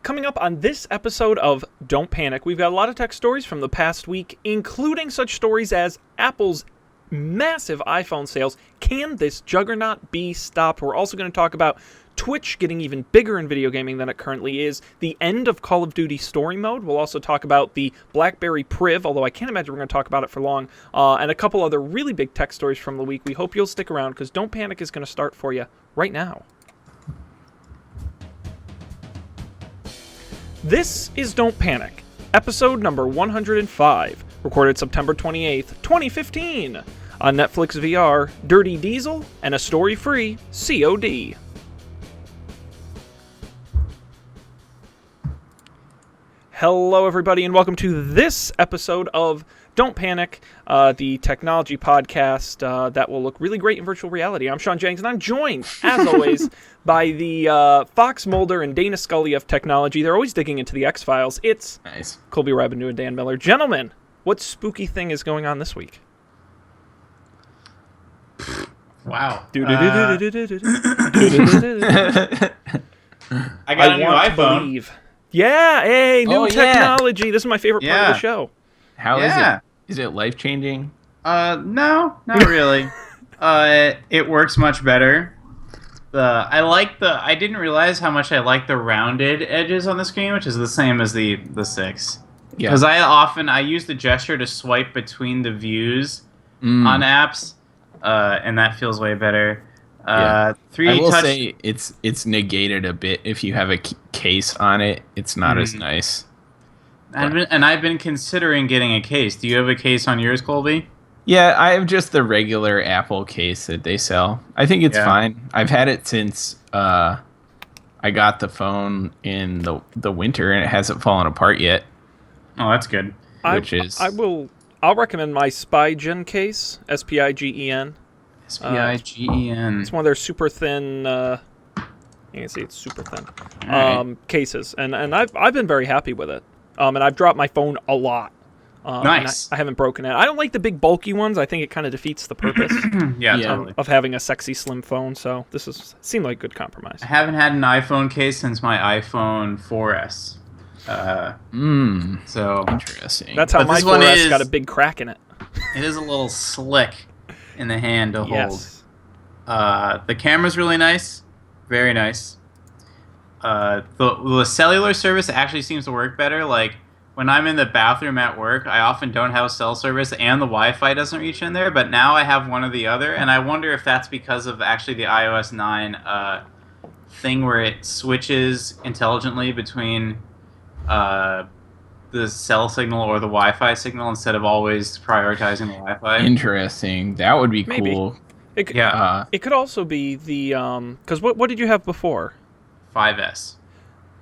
Coming up on this episode of Don't Panic, we've got a lot of tech stories from the past week, including such stories as Apple's massive iPhone sales. Can this juggernaut be stopped? We're also going to talk about Twitch getting even bigger in video gaming than it currently is, the end of Call of Duty story mode. We'll also talk about the BlackBerry Priv, although I can't imagine we're going to talk about it for long, and a couple other really big tech stories from the week. We hope you'll stick around because Don't Panic is going to start for you right now. This is Don't Panic, episode number 105, recorded September 28th, 2015, on Netflix VR, Dirty Diesel, and a story-free COD. Hello, everybody, and welcome to this episode of Don't Panic, the technology podcast that will look really great in virtual reality. I'm Sean Jennings, and I'm joined, as always, by the Fox Mulder and Dana Scully of technology. They're always digging into the X-Files. It's nice. Colby Rabinu and Dan Miller. Gentlemen, what spooky thing is going on this week? Wow. I got a new iPhone. Yeah, hey, new technology. Yeah. This is my favorite part of the show. How is it? Is it life-changing? No, not really. It works much better. I didn't realize how much I like the rounded edges on the screen, which is the same as the 6. Yeah. Because I use the gesture to swipe between the views on apps, and that feels way better. 3D I will touch. say it's negated a bit if you have a case on it. It's not as nice. I've been considering getting a case. Do you have a case on yours, Colby? Yeah, I have just the regular Apple case that they sell. I think it's fine. I've had it since I got the phone in the winter, and it hasn't fallen apart yet. Oh, that's good. I'll recommend my Spigen case, Spigen. Spigen. It's one of their super thin. You can see it's super thin cases, and I've been very happy with it. And I've dropped my phone a lot. Nice. I haven't broken it. I don't like the big bulky ones. I think it kind of defeats the purpose. Totally. Of having a sexy slim phone. So this seemed like a good compromise. I haven't had an iPhone case since my iPhone 4S. So interesting. That's how my 4S got a big crack in it. It is a little slick in the hand to hold. Yes. The camera's really nice. Very nice. The cellular service actually seems to work better. Like, when I'm in the bathroom at work, I often don't have cell service and the Wi-Fi doesn't reach in there, but now I have one or the other, and I wonder if that's because of actually the iOS 9 thing where it switches intelligently between the cell signal or the Wi-Fi signal instead of always prioritizing the Wi-Fi. Interesting. That would be cool. It could also be the because what did you have before? 5S.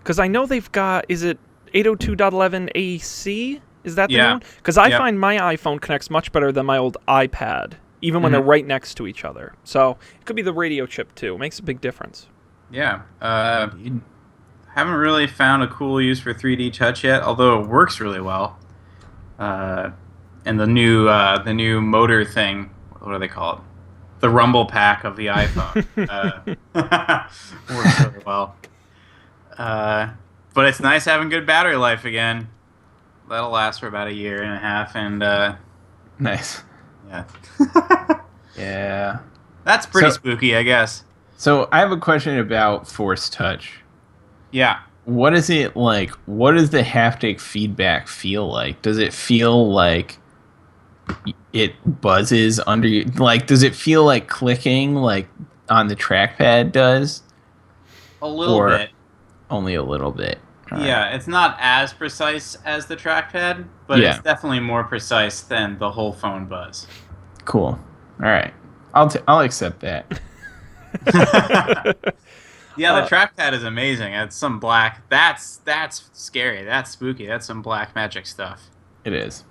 Because I know they've got, is it 802.11 AC? Is that the new one? Because I find my iPhone connects much better than my old iPad, even when they're right next to each other. So it could be the radio chip too. It makes a big difference. Yeah. Haven't really found a cool use for 3D touch yet, although it works really well. And the new motor thing, what do they call it? The rumble pack of the iPhone works really well. But it's nice having good battery life again. That'll last for about a year and a half, and nice. Yeah. Yeah. That's pretty spooky, I guess. So I have a question about Force Touch. Yeah. What is it like? What does the haptic feedback feel like? Does it feel like it buzzes under you? Like, does it feel like clicking like on the trackpad does? A little bit. Only a little bit. Yeah, it's not as precise as the trackpad, but it's definitely more precise than the whole phone buzz. Cool. All right. I'll accept that. Yeah, the trackpad is amazing. It's some black. That's scary. That's spooky. That's some black magic stuff. It is.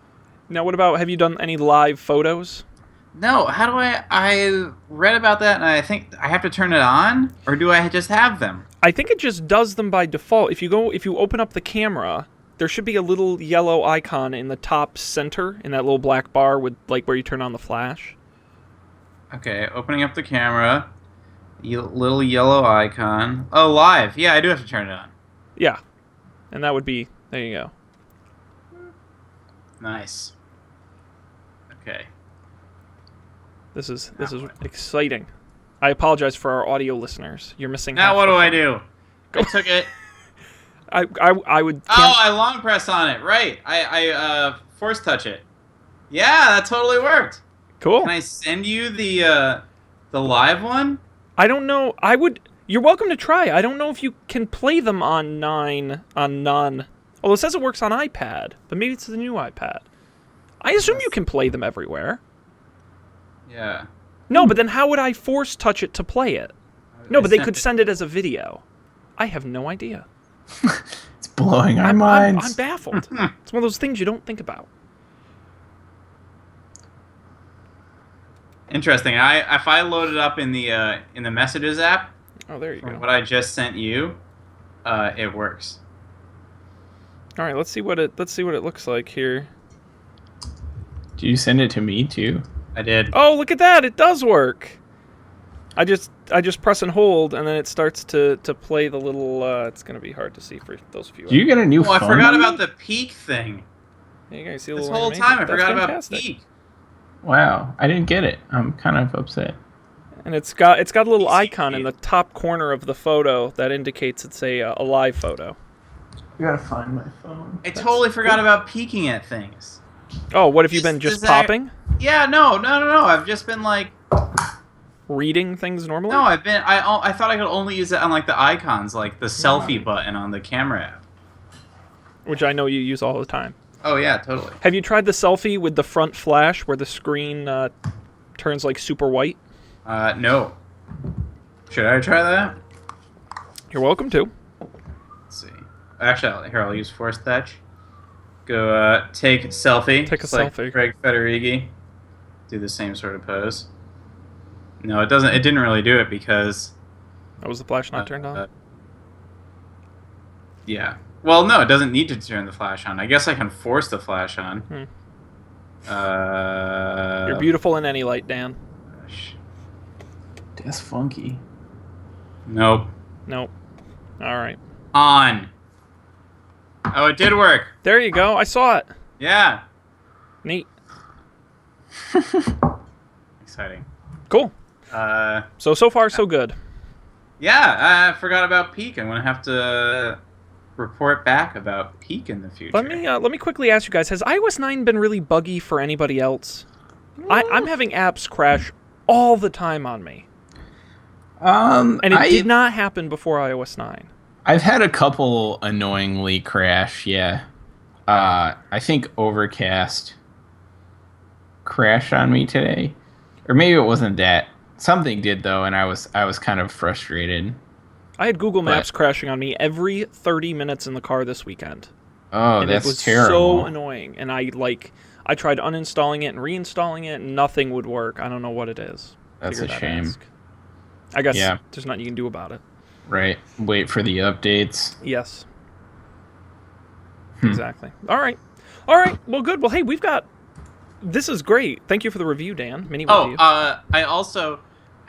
Now, what about, have you done any live photos? No, how do I read about that, and I think I have to turn it on, or do I just have them? I think it just does them by default. If you open up the camera, there should be a little yellow icon in the top center, in that little black bar with, like, where you turn on the flash. Okay, opening up the camera, little yellow icon. Oh, live. Yeah, I do have to turn it on. Yeah. And that would be, there you go. Nice. Okay. This is exciting. I apologize for our audio listeners. You're missing. Now what do I do? I took it. I would. Oh, I long press on it. Right. I force touch it. Yeah, that totally worked. Cool. Can I send you the live one? I don't know. I would. You're welcome to try. I don't know if you can play them on none. Although it says it works on iPad, but maybe it's the new iPad. I assume you can play them everywhere. Yeah. No, but then how would I force touch it to play it? No, but they could send it as a video. I have no idea. It's blowing our minds. I'm baffled. It's one of those things you don't think about. Interesting. If I load it up in the Messages app, Oh, there you go. what I just sent you, it works. All right, let's see what it looks like here. Did you send it to me too? I did. Oh, look at that! It does work. I just press and hold, and then it starts to play the little. It's gonna be hard to see for those of you. Do you get a new phone? I forgot about the peak thing. Yeah, you guys see a This little whole animation? time I That's forgot fantastic. about peak. Wow, I didn't get it. I'm kind of upset. And it's got a little Easy icon in peek. the top corner of the photo that indicates it's a live photo. I gotta find my phone. I totally forgot about peeking at things. Oh, what have you been just Is that- popping? Yeah, no. I've just been like, Reading things normally? no. I thought I could only use it on like the icons, like the selfie button on the camera app. Which I know you use all the time. Oh yeah, totally. Have you tried the selfie with the front flash where the screen turns like super white? No. Should I try that? You're welcome to. Let's see. Actually, I'll use force touch. Go take a selfie. Take a just like selfie. Greg Federighi. Do the same sort of pose. No, it doesn't. It didn't really do it because. Oh, was the flash not turned on? Yeah. Well, no, it doesn't need to turn the flash on. I guess I can force the flash on. You're beautiful in any light, Dan. Gosh. That's funky. Nope. Nope. All right. On. Oh, it did work. There you go. I saw it. Yeah. Neat. Exciting. Cool. So far, so good. Yeah, I forgot about Peak. I'm gonna have to report back about Peak in the future. Let me quickly ask you guys: has iOS 9 been really buggy for anybody else? I'm having apps crash all the time on me, and it did not happen before iOS 9. I've had a couple annoyingly crash. Yeah, I think Overcast crashed on me today, or maybe it wasn't that. Something did though, and I was kind of frustrated. I had Google Maps crashing on me every 30 minutes in the car this weekend. Oh, And that's it was terrible. so annoying. And I tried uninstalling it and reinstalling it, and nothing would work. I don't know what it is. That's a Figured I'd shame. ask. I guess Yeah. there's nothing you can do about it. Right. Wait for the updates. Yes. Exactly. All right. Well, good. Well, hey, this is great. Thank you for the review, Dan. Mini review.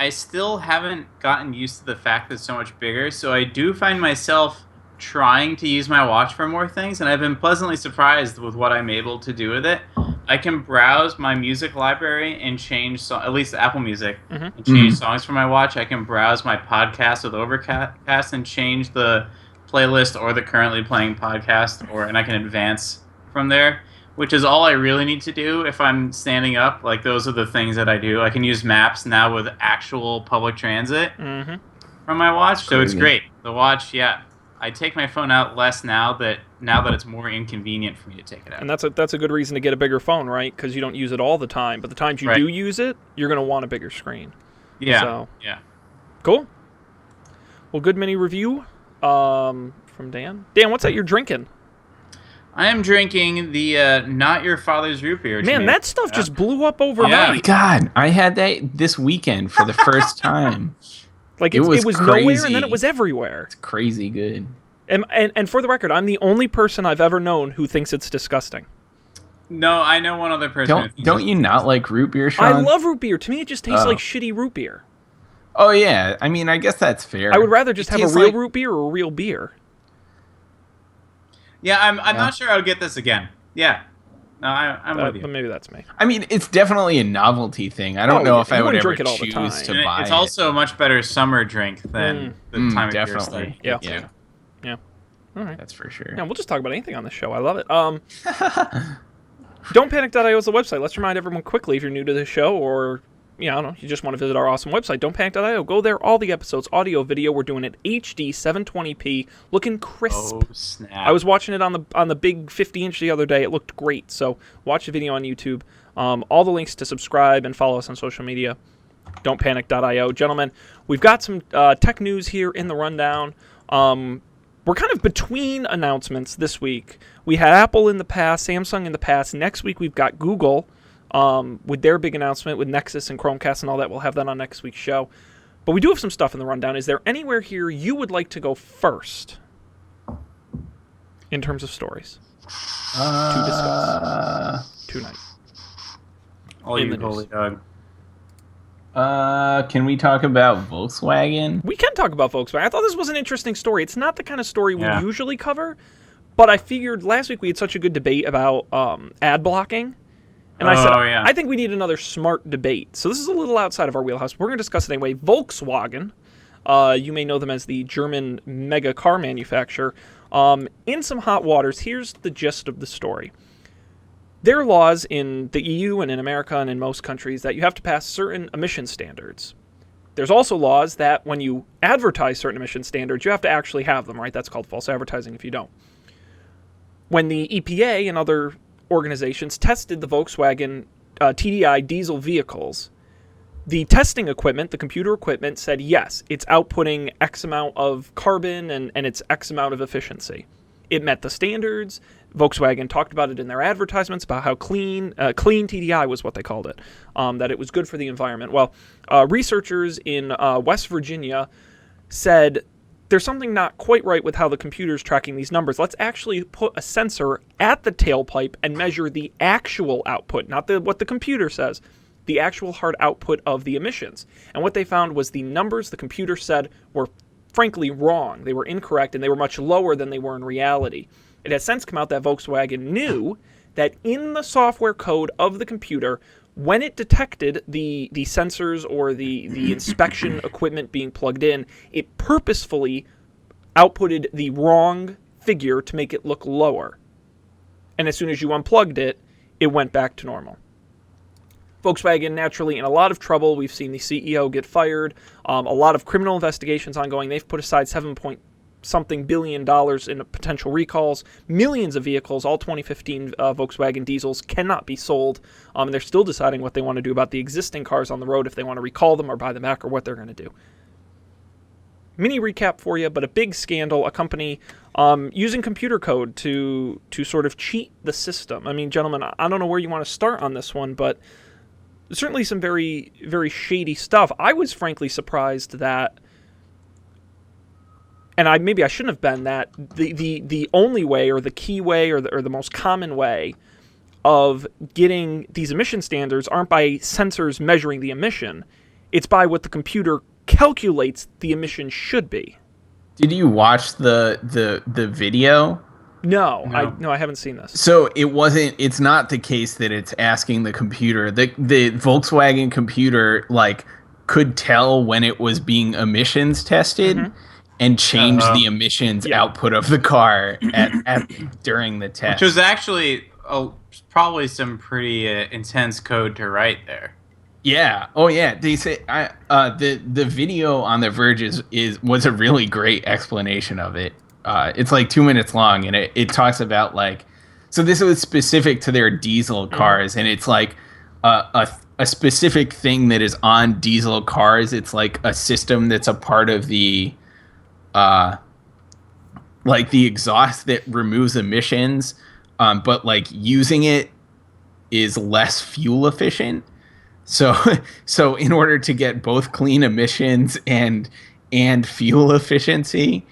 I still haven't gotten used to the fact that it's so much bigger, so I do find myself trying to use my watch for more things, and I've been pleasantly surprised with what I'm able to do with it. I can browse my music library and change, at least Apple Music, and change songs for my watch. I can browse my podcast with Overcast and change the playlist or the currently playing podcast, and I can advance from there, which is all I really need to do if I'm standing up. Like, those are the things that I do. I can use maps now with actual public transit from my watch, so it's great. The watch, yeah. I take my phone out less now that it's more inconvenient for me to take it out. And that's a good reason to get a bigger phone, right? Because you don't use it all the time. But the times you do use it, you're going to want a bigger screen. Yeah. So, yeah. Cool. Well, good mini review from Dan. Dan, what's that you're drinking? I am drinking the Not Your Father's Root Beer. Man, that stuff just blew up overnight. Yeah. Oh my God, I had that this weekend for the first time. Like, It it was was nowhere, crazy. and then it was everywhere. It's crazy good. And for the record, I'm the only person I've ever known who thinks it's disgusting. No, I know one other person. who thinks Don't you not like root beer, Sean? I love root beer. To me, it just tastes like shitty root beer. Oh yeah, I mean, I guess that's fair. I would rather just It have a tastes real like- root beer or a real beer. Yeah, I'm Yeah. not sure I would get this again. Yeah. No, I'm with you. But maybe that's me. I mean, it's definitely a novelty thing. I don't Oh, know yeah, if you I would wouldn't ever drink it all the choose to time. And buy it's it. also a much better summer drink than the time of year Definitely. start. Yeah. Yeah, Yeah. All right. that's for sure. Yeah, we'll just talk about anything on this show. I love it. Don'tPanic.io is the website. Let's remind everyone quickly if you're new to the show or, I don't know, you just want to visit our awesome website, Don'tPanic.io. Go there, all the episodes, audio, video. We're doing it HD 720p, looking crisp. Oh snap! I was watching it on the big 50-inch the other day. It looked great. So watch the video on YouTube. All the links to subscribe and follow us on social media. Don'tPanic.io. Gentlemen, we've got some tech news here in the rundown. We're kind of between announcements this week. We had Apple in the past, Samsung in the past. Next week we've got Google with their big announcement with Nexus and Chromecast and all that. We'll have that on next week's show. But we do have some stuff in the rundown. Is there anywhere here you would like to go first in terms of stories to discuss tonight? All in you the news. holy dog. Can we talk about Volkswagen? We can talk about Volkswagen. I thought this was an interesting story. It's not the kind of story we Yeah. usually cover, but I figured last week we had such a good debate about ad blocking. And I said, yeah. I think we need another smart debate. So this is a little outside of our wheelhouse. We're going to discuss it anyway. Volkswagen, you may know them as the German mega car manufacturer, in some hot waters. Here's the gist of the story. There are laws in the EU and in America and in most countries that you have to pass certain emission standards. There's also laws that when you advertise certain emission standards, you have to actually have them, right? That's called false advertising if you don't. When the EPA and other organizations tested the Volkswagen TDI diesel vehicles, the testing equipment, the computer equipment, said, yes, it's outputting X amount of carbon and it's X amount of efficiency. It met the standards. Volkswagen talked about it in their advertisements about how clean TDI was what they called it, that it was good for the environment. Well, researchers in West Virginia said there's something not quite right with how the computer's tracking these numbers. Let's actually put a sensor at the tailpipe and measure the actual output, not what the computer says, the actual hard output of the emissions. And what they found was the numbers the computer said were frankly wrong. They were incorrect, and they were much lower than they were in reality. It has since come out that Volkswagen knew that in the software code of the computer, when it detected the sensors or the inspection equipment being plugged in, it purposefully outputted the wrong figure to make it look lower. And as soon as you unplugged it, it went back to normal. Volkswagen naturally in a lot of trouble. We've seen the CEO get fired. A lot of criminal investigations ongoing. They've put aside $7-something billion in potential recalls. Millions of vehicles, all 2015 Volkswagen diesels, cannot be sold. And they're still deciding what they want to do about the existing cars on the road, if they want to recall them or buy them back or what they're going to do. Mini recap for you, but a big scandal, a company using computer code to sort of cheat the system. I mean, gentlemen, I don't know where you want to start on this one, but certainly some very, very shady stuff. I was frankly surprised that, and maybe I shouldn't have been, that the only way or the key way or the most common way of getting these emission standards aren't by sensors measuring the emission. It's by what the computer calculates the emission should be. Did you watch the video? No, I haven't seen this. So it's not the case that it's asking the computer. The Volkswagen computer could tell when it was being emissions tested and change the emissions output of the car during the test. Which was actually probably some pretty intense code to write there. Yeah. Oh yeah. They say the video on The Verge was a really great explanation of it. It's like 2 minutes long, and it talks about so this was specific to their diesel cars, and it's like a specific thing that is on diesel cars. It's like a system that's a part of the the exhaust that removes emissions, but using it is less fuel efficient. So in order to get both clean emissions and fuel efficiency,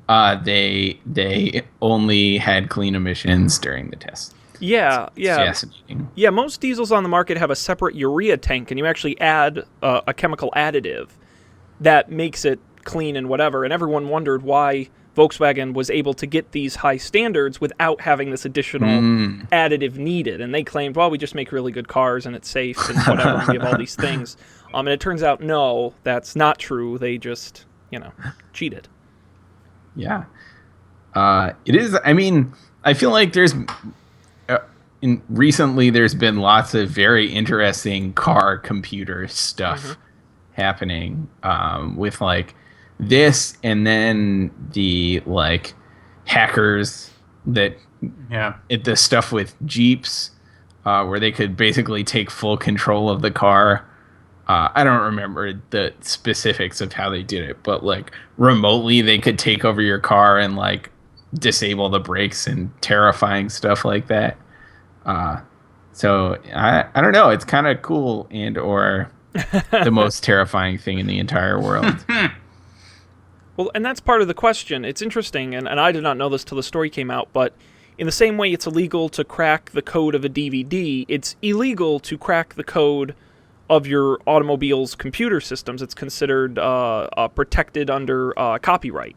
they only had clean emissions during the test. Yeah. Fascinating. Yeah, most diesels on the market have a separate urea tank, and you actually add a chemical additive that makes it clean and whatever. And everyone wondered why Volkswagen was able to get these high standards without having this additional additive needed. And they claimed, well, we just make really good cars and it's safe and whatever, and we have all these things. And it turns out, no, that's not true. They just, cheated. Yeah. It is, I mean, I feel like recently there's been lots of very interesting car computer stuff happening with like this, and then the like hackers that the stuff with Jeeps where they could basically take full control of the car. I don't remember the specifics of how they did it, but like remotely they could take over your car and like disable the brakes and terrifying stuff like that. So I don't know. It's kind of cool and or the most terrifying thing in the entire world. Well, and that's part of the question. It's interesting, and I did not know this till the story came out, but in the same way it's illegal to crack the code of a DVD, it's illegal to crack the code of your automobile's computer systems. It's considered protected under copyright,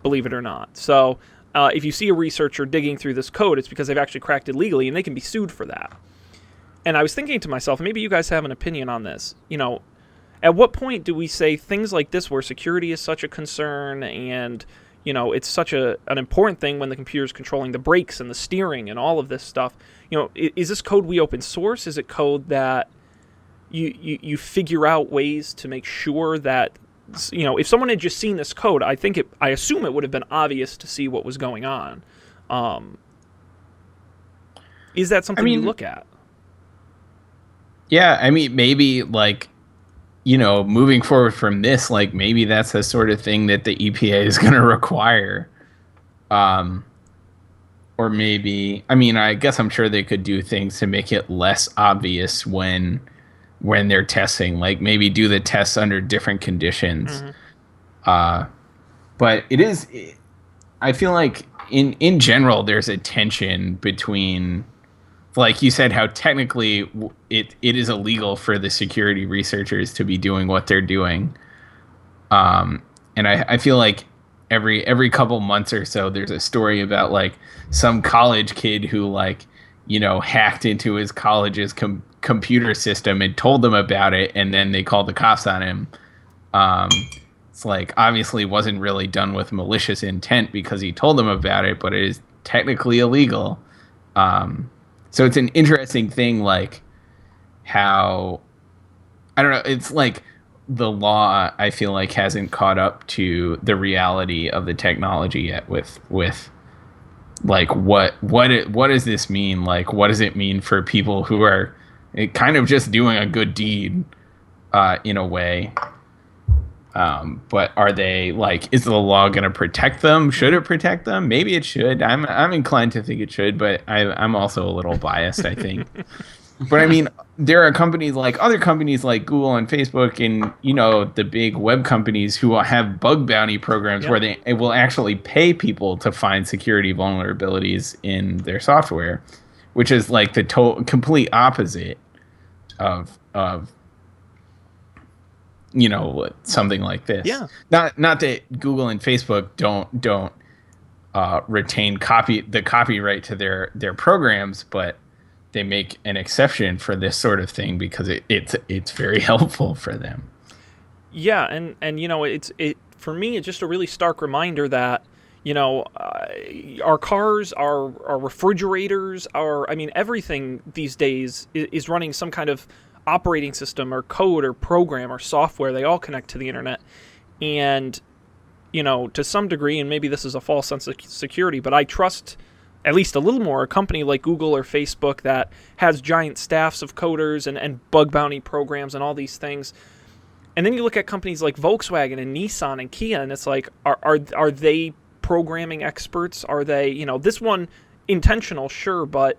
believe it or not. So if you see a researcher digging through this code, it's because they've actually cracked it legally, and they can be sued for that. And I was thinking to myself, maybe you guys have an opinion on this. At what point do we say things like this where security is such a concern and, it's such an important thing when the computer's controlling the brakes and the steering and all of this stuff? Is this code we open source? Is it code that you figure out ways to make sure that, if someone had just seen this code, I assume it would have been obvious to see what was going on. Is that something you look at? Yeah, I mean, maybe like, moving forward from this, like maybe that's the sort of thing that the EPA is going to require. Or maybe, I mean, I guess I'm sure they could do things to make it less obvious when they're testing, like maybe do the tests under different conditions. But I feel like in general, there's a tension between, like you said, how technically it is illegal for the security researchers to be doing what they're doing. And I feel like every couple months or so, there's a story about like some college kid who like, hacked into his college's computer system and told them about it, and then they called the cops on him. It's like obviously wasn't really done with malicious intent because he told them about it, but it is technically illegal. So it's an interesting thing, like how, I don't know, it's like the law, I feel like, hasn't caught up to the reality of the technology yet with like what does this mean? Like, what does it mean for people who are kind of just doing a good deed in a way? But are they like, is the law going to protect them? Should it protect them? Maybe it should. I'm inclined to think it should, but I'm also a little biased, I think. But I mean, there are companies like other companies like Google and Facebook and, the big web companies who have bug bounty programs where they will actually pay people to find security vulnerabilities in their software, which is like the complete opposite of something like this. Yeah. Not that Google and Facebook don't retain the copyright to their programs, but they make an exception for this sort of thing because it's very helpful for them. Yeah, and it's for me, it's just a really stark reminder that our cars, our refrigerators, everything these days is running some kind of operating system or code or program or software. They all connect to the internet, and to some degree, and maybe this is a false sense of security, but I trust at least a little more a company like Google or Facebook that has giant staffs of coders and bug bounty programs and all these things. And then you look at companies like Volkswagen and Nissan and Kia, and it's like, are they programming experts? Are they, this one intentional, sure, but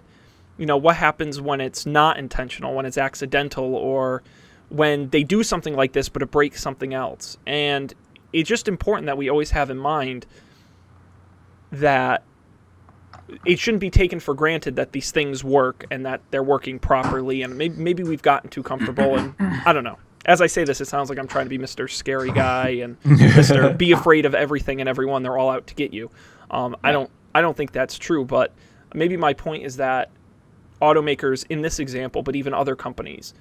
what happens when it's not intentional, when it's accidental, or when they do something like this but it breaks something else? And it's just important that we always have in mind that it shouldn't be taken for granted that these things work and that they're working properly. And maybe we've gotten too comfortable, and I don't know. as I say this, it sounds like I'm trying to be Mr. Scary Guy and Mr. Be afraid of everything and everyone. They're all out to get you. I don't think that's true, but maybe my point is that automakers in this example, but even other companies,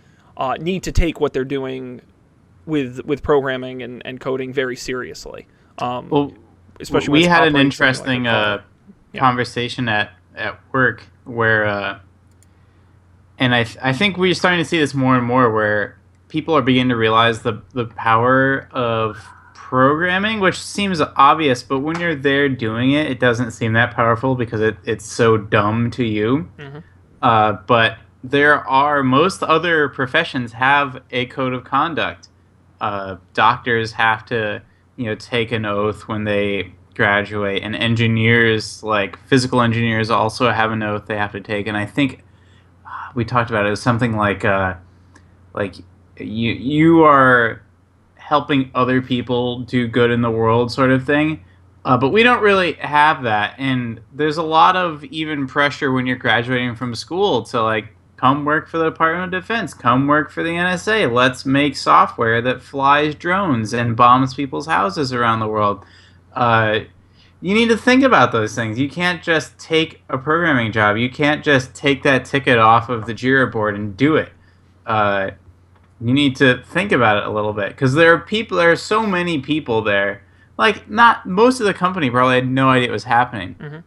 need to take what they're doing with programming and coding very seriously. Well, especially we when it's had an operating something interesting like a car. conversation at work where, and I think we're starting to see this more and more, where people are beginning to realize the power of programming, which seems obvious, but when you're there doing it, it doesn't seem that powerful because it's so dumb to you. Mm-hmm. But most other professions have a code of conduct. Doctors have to, take an oath when they graduate, and engineers, like physical engineers, also have an oath they have to take. And I think we talked about it was something like you are helping other people do good in the world, sort of thing. But we don't really have that, and there's a lot of even pressure when you're graduating from school to like come work for the Department of Defense, come work for the NSA. Let's make software that flies drones and bombs people's houses around the world. You need to think about those things. You can't just take a programming job. You can't just take that ticket off of the Jira board and do it. You need to think about it a little bit, because there are so many people there. Like, not most of the company probably had no idea it was happening. Mm-hmm.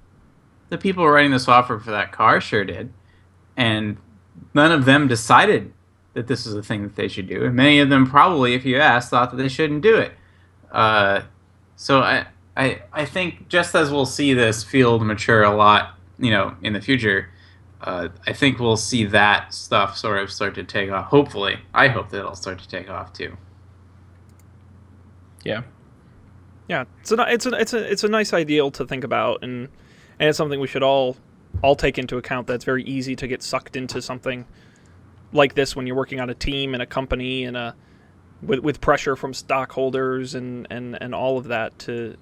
The people writing the software for that car sure did, and none of them decided that this is the thing that they should do. And many of them probably, if you asked, thought that they shouldn't do it. So I think just as we'll see this field mature a lot, in the future, I think we'll see that stuff sort of start to take off. Hopefully, I hope that it'll start to take off too. Yeah. Yeah, it's a nice ideal to think about, and it's something we should all take into account. That's very easy to get sucked into something like this when you're working on a team and a company and with pressure from stockholders and all of that to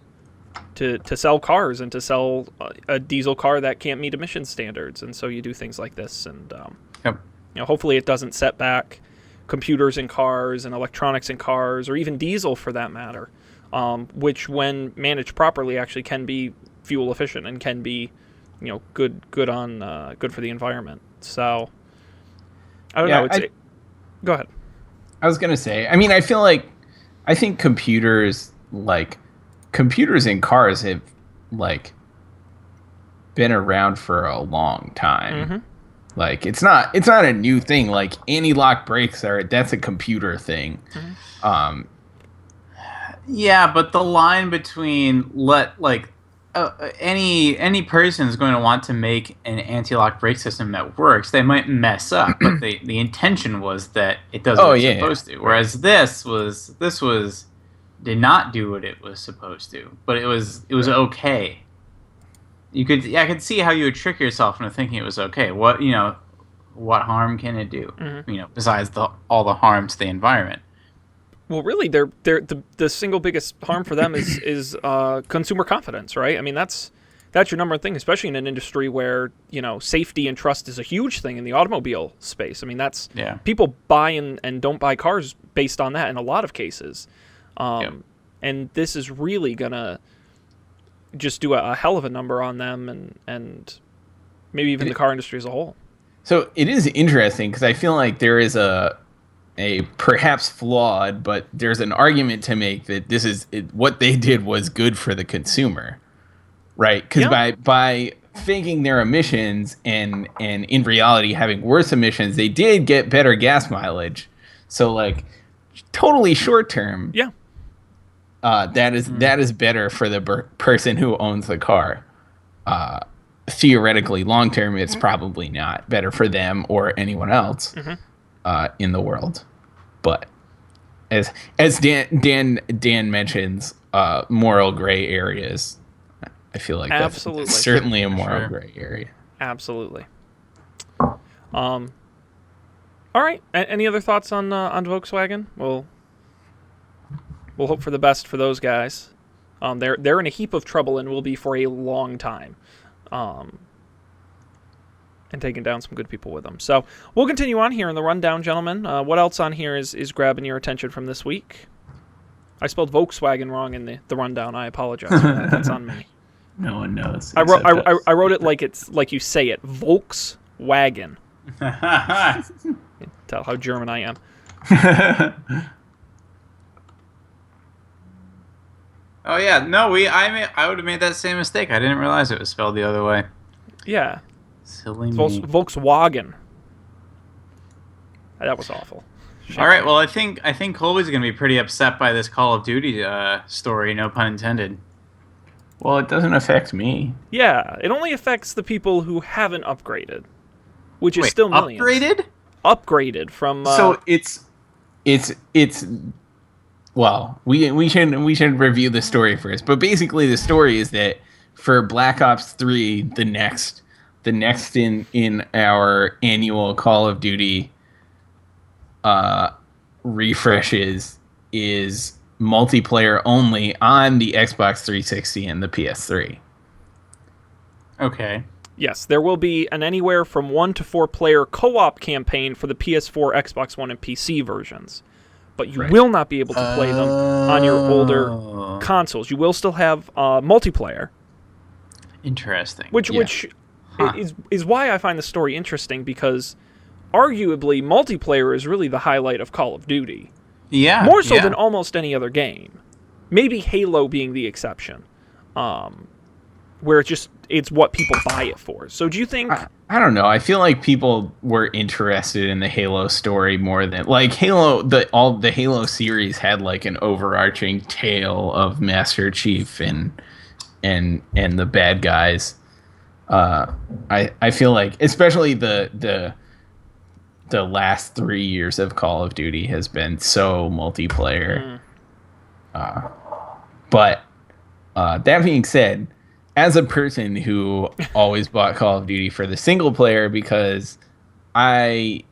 sell cars and to sell a diesel car that can't meet emission standards, and so you do things like this, and Yep. Hopefully it doesn't set back computers in cars and electronics in cars, or even diesel for that matter, which when managed properly actually can be fuel efficient and can be good for the environment. So I don't know. Go ahead. I was gonna say, I mean, I think computers in cars have been around for a long time. Mm-hmm. Like, it's not a new thing. Like, anti-lock brakes that's a computer thing. Mm-hmm. Yeah, but the line between any person is going to want to make an anti-lock brake system that works. They might mess up, but the intention was that it does what it's supposed to. Whereas this did not do what it was supposed to, but it was okay. I could see how you would trick yourself into thinking it was okay. What harm can it do? Mm-hmm. Besides all the harm to the environment. Well, really, the single biggest harm for them is consumer confidence, right? I mean, that's your number one thing, especially in an industry where safety and trust is a huge thing in the automobile space. I mean, people buy and don't buy cars based on that in a lot of cases, and this is really gonna just do a hell of a number on them and maybe even the car industry as a whole. So it is interesting because I feel like there is a perhaps flawed, but there's an argument to make that what they did was good for the consumer, right? Because by faking their emissions and in reality having worse emissions, they did get better gas mileage. So totally short term, that is better for the person who owns the car. Theoretically, long term, it's probably not better for them or anyone else. Mm-hmm. In the world, but as Dan mentions, moral gray areas. I feel like absolutely that's certainly a moral gray area. Absolutely. All right. Any other thoughts on Volkswagen? We'll hope for the best for those guys. They're in a heap of trouble and will be for a long time. and taking down some good people with them. So we'll continue on here in the rundown, gentlemen. What else on here is grabbing your attention from this week? I spelled Volkswagen wrong in the rundown. I apologize for that. That's on me. No one knows. I wrote it like it's like you say it. Volkswagen. Tell how German I am. Oh yeah, no, I would have made that same mistake. I didn't realize it was spelled the other way. Yeah. Silly me. Volkswagen. That was awful. All right, well, I think Colby's going to be pretty upset by this Call of Duty story, no pun intended. Well, it doesn't affect me. Yeah, it only affects the people who haven't upgraded, which is still millions. Upgraded? Upgraded from. So it's. Well, we should review the story first, but basically the story is that for Black Ops 3, the next in our annual Call of Duty refreshes is multiplayer only on the Xbox 360 and the PS3. Okay. Yes, there will be an anywhere from 1 to 4 player co-op campaign for the PS4, Xbox One, and PC versions. But you will not be able to play them on your older consoles. You will still have multiplayer. Interesting. Which is why I find the story interesting, because arguably multiplayer is really the highlight of Call of Duty. Yeah. More so than almost any other game. Maybe Halo being the exception. Where it's what people buy it for. So do you think... I don't know. I feel like people were interested in the Halo story more than... Like, Halo... The Halo series had, like, an overarching tale of Master Chief and the bad guys. I feel like... Especially the last 3 years of Call of Duty has been so multiplayer. But that being said... As a person who always bought Call of Duty for the single player, because I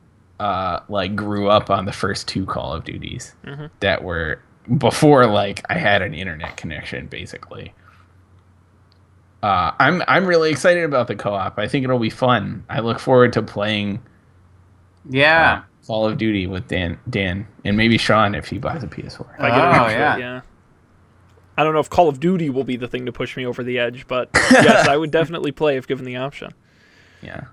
grew up on the first 2 Call of Duties that were before I had an internet connection, basically. I'm really excited about the co-op. I think it'll be fun. I look forward to playing Call of Duty with Dan, and maybe Sean if he buys a PS4. If I get yeah. I don't know if Call of Duty will be the thing to push me over the edge, but yes, I would definitely play if given the option. Yeah.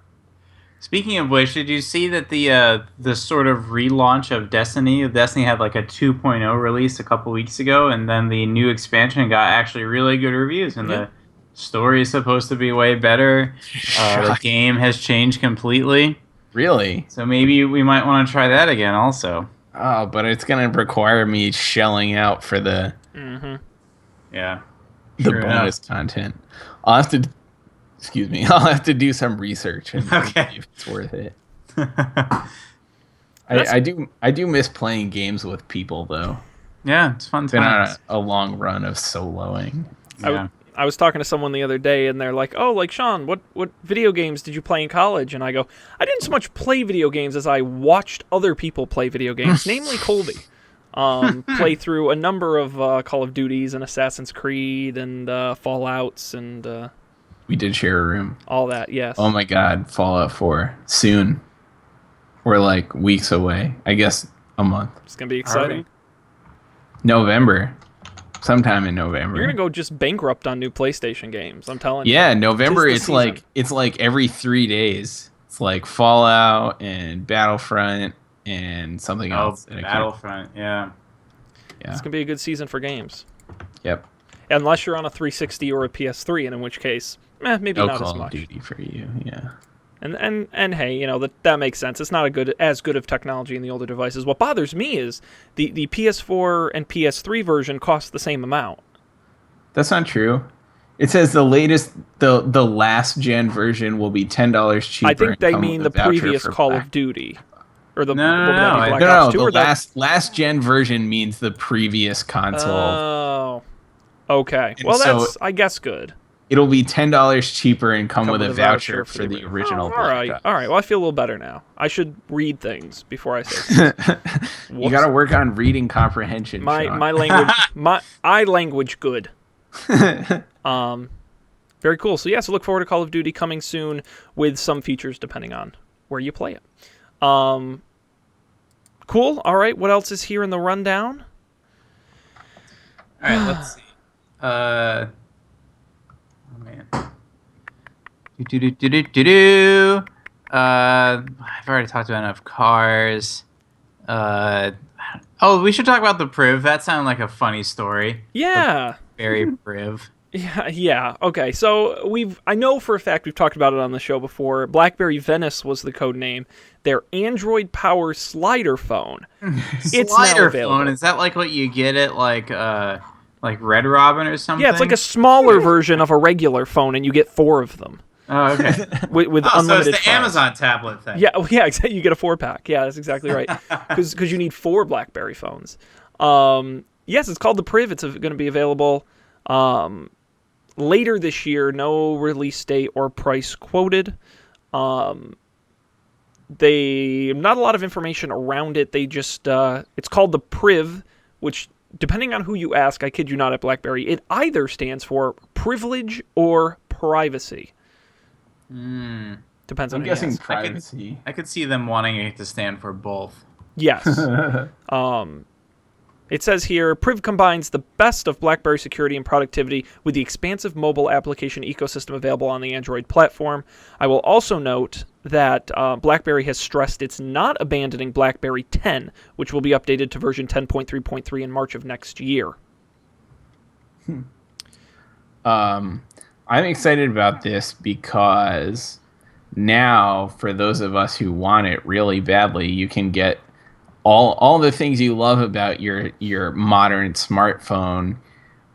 Speaking of which, did you see that the sort of relaunch of Destiny? Destiny had like a 2.0 release a couple weeks ago, and then the new expansion got actually really good reviews, and the story is supposed to be way better. The game has changed completely. Really? So maybe we might want to try that again also. Oh, but it's going to require me shelling out for the... Yeah. The bonus content. I'll have to... Excuse me. I'll have to do some research and see if it's worth it. I do miss playing games with people, though. Yeah, it's fun. It's been on a long run of soloing. Yeah. I was talking to someone the other day, and they're like, "Oh, like Sean, what video games did you play in college?" And I go, "I didn't so much play video games as I watched other people play video games, namely Colby." Play through a number of Call of Duties and Assassin's Creed and Fallouts and we did share a room. All that, yes. Oh my God, Fallout 4 soon. We're like weeks away. I guess a month. It's gonna be exciting. November, sometime in November. You're gonna go just bankrupt on new PlayStation games. I'm telling you. Yeah, November. It's like every 3 days. It's like Fallout and Battlefront. And something else. Battlefront, yeah. It's going to be a good season for games. Yep. Unless you're on a 360 or a PS3, and in which case, maybe not as much. Call of Duty for you, yeah. And hey, that makes sense. It's not as good of technology in the older devices. What bothers me is the PS4 and PS3 version cost the same amount. That's not true. It says the last gen version will be $10 cheaper. I think they mean the previous Call of Duty. Or the the last gen version means the previous console. Oh, okay. And well, that's I guess good. It'll be $10 cheaper and come with a voucher for the original. All right. Well, I feel a little better now. I should read things before I say things. You got to work on reading comprehension. My language, my language good. Very cool. So, so look forward to Call of Duty coming soon with some features depending on where you play it. Cool. All right. What else is here in the rundown? All right, let's see. Oh, man. I've already talked about enough cars. We should talk about the Priv. That sounded like a funny story. Yeah. Very Priv. Yeah. Okay. So I know for a fact we've talked about it on the show before. BlackBerry Venice was the code name. Their Android Power slider phone. It's now available. Phone. Is that like what you get at like Red Robin or something? Yeah, it's like a smaller version of a regular phone, and you get 4 of them. Oh, okay. with so unlimited it's the Amazon tablet thing. Yeah, exactly. You get a 4-pack. Yeah, that's exactly right. Because you need 4 BlackBerry phones. Yes, it's called the Priv. It's going to be available later this year. No release date or price quoted. Not a lot of information around it. They just it's called the Priv, which, depending on who you ask, I kid you not, at BlackBerry, it either stands for privilege or privacy. Depends on I'm who you guessing ask. privacy. I could see them wanting it to stand for both. Yes. It says here, Priv combines the best of BlackBerry security and productivity with the expansive mobile application ecosystem available on the Android platform. I will also note that BlackBerry has stressed it's not abandoning BlackBerry 10, which will be updated to version 10.3.3 in March of next year. I'm excited about this because now, for those of us who want it really badly, you can get all the things you love about your modern smartphone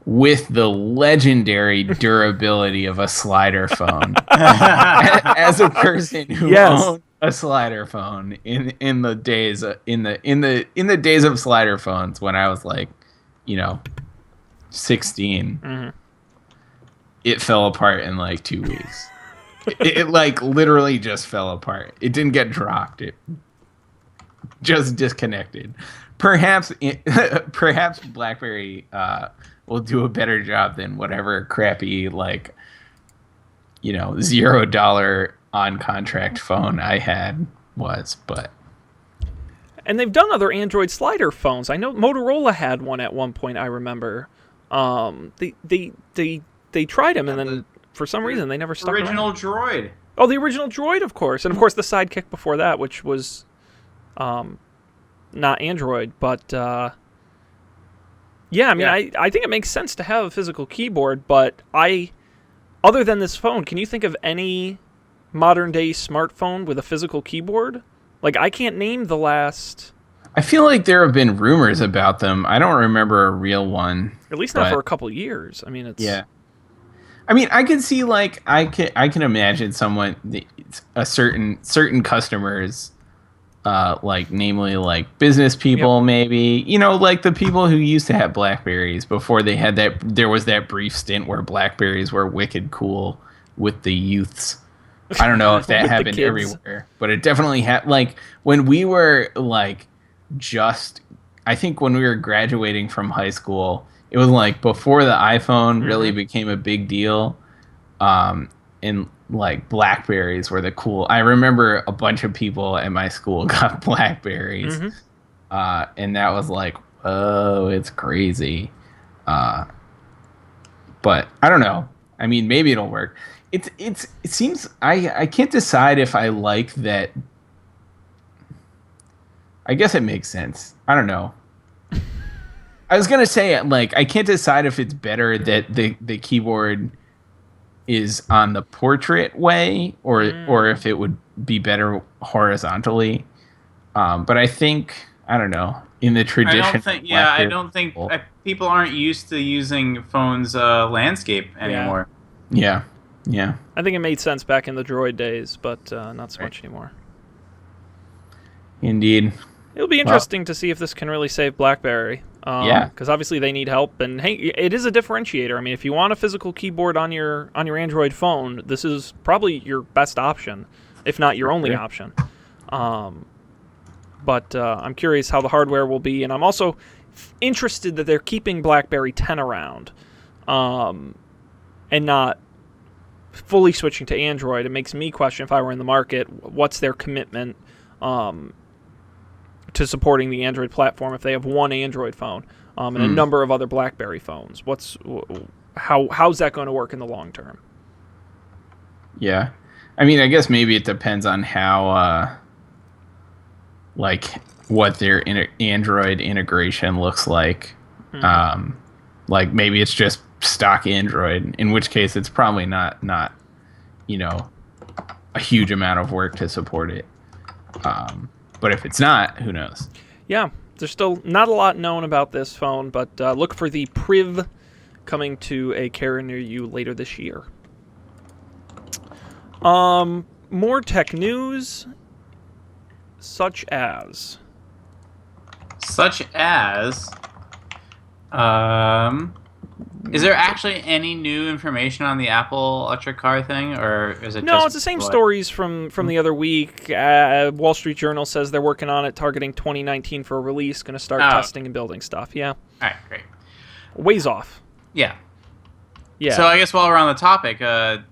with the legendary durability of a slider phone. As a person who owned a slider phone in the days of slider phones when I was 16. Mm-hmm. It fell apart in 2 weeks. it literally just fell apart. It didn't get dropped. It just disconnected. Perhaps BlackBerry will do a better job than whatever crappy $0 on contract phone I had was, but. And they've done other Android slider phones. I know Motorola had one at one point. I remember. They tried them, and then for some reason they never stuck around. Original Droid. Oh, the original Droid, of course, and of course the Sidekick before that, which was not Android, but I think it makes sense to have a physical keyboard. But other than this phone, can you think of any modern day smartphone with a physical keyboard? I can't name the last. I feel like there have been rumors about them. I don't remember a real one. At least not for a couple years. I mean, it's. Yeah. I mean, I can see I can imagine certain customers, namely business people, maybe, the people who used to have Blackberries before they had that. There was that brief stint where Blackberries were wicked cool with the youths. I don't know if that happened everywhere, but it definitely had. When we were I think when we were graduating from high school. It was before the iPhone really became a big deal, and Blackberries were the cool. I remember a bunch of people at my school got Blackberries, and that was it's crazy. But I don't know. I mean, maybe it'll work. It seems I can't decide if I like that. I guess it makes sense. I don't know. I was gonna say I can't decide if it's better that the keyboard is on the portrait way or if it would be better horizontally. But I think I don't know in the tradition. I don't think people aren't used to using phones landscape anymore. Yeah. I think it made sense back in the Droid days, but not so much anymore. Indeed. It'll be interesting to see if this can really save BlackBerry. Because obviously they need help, and hey, it is a differentiator. I mean, if you want a physical keyboard on your Android phone, this is probably your best option, if not your only option. But I'm curious how the hardware will be, and I'm also interested that they're keeping BlackBerry 10 around, and not fully switching to Android, it makes me question, if I were in the market, what's their commitment to supporting the Android platform if they have one Android phone and a number of other BlackBerry phones. How's that going to work in the long term? Yeah. I mean, I guess maybe it depends on how, what their Android integration looks like. Like maybe it's just stock Android, in which case it's probably not a huge amount of work to support it. But if it's not, who knows? Yeah, there's still not a lot known about this phone, but look for the Priv coming to a carrier near you later this year. More tech news, such as... Is there actually any new information on the Apple electric car thing, or is it No, it's the same stories from the other week. Wall Street Journal says they're working on it, targeting 2019 for a release, going to start testing and building stuff. Yeah. All right, great. Ways off. Yeah. Yeah. So I guess while we're on the topic, the